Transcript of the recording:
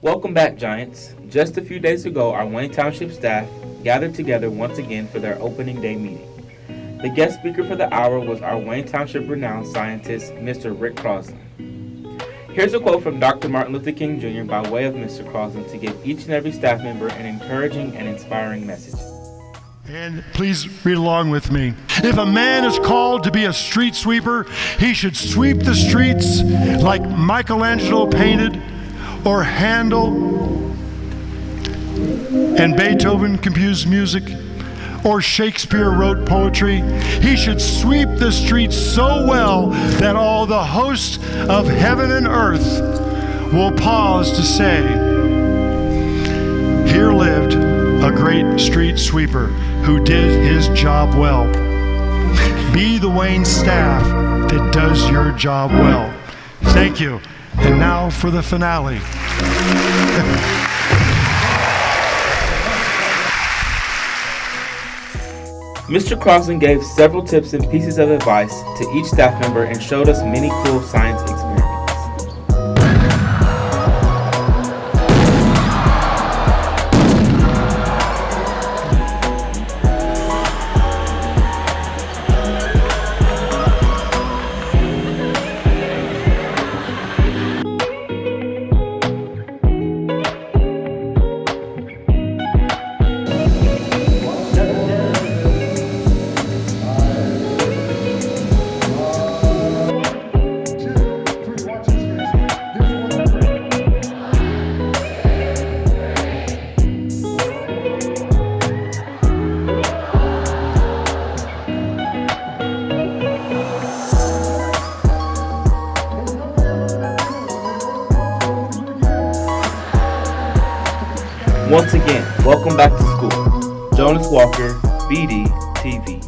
Welcome back, Giants. Just a few days ago, our Wayne Township staff gathered together once again for their opening day meeting. The guest speaker for the hour was our Wayne Township renowned scientist, Mr. Rick Crosslin. Here's a quote from Dr. Martin Luther King Jr. by way of Mr. Crosslin to give each and every staff member an encouraging and inspiring message. And please read along with me. If a man is called to be a street sweeper, he should sweep the streets like Michelangelo painted, or Handel and Beethoven composed music, or Shakespeare wrote poetry. He should sweep the streets so well that all the hosts of heaven and earth will pause to say, "Here lived a great street sweeper who did his job well." Be the Wayne staff that does your job well. Thank you. And now for the finale. Mr. Crosslin gave several tips and pieces of advice to each staff member and showed us many cool science experiments. Once again, welcome back to school. Jonas Walker, BD TV.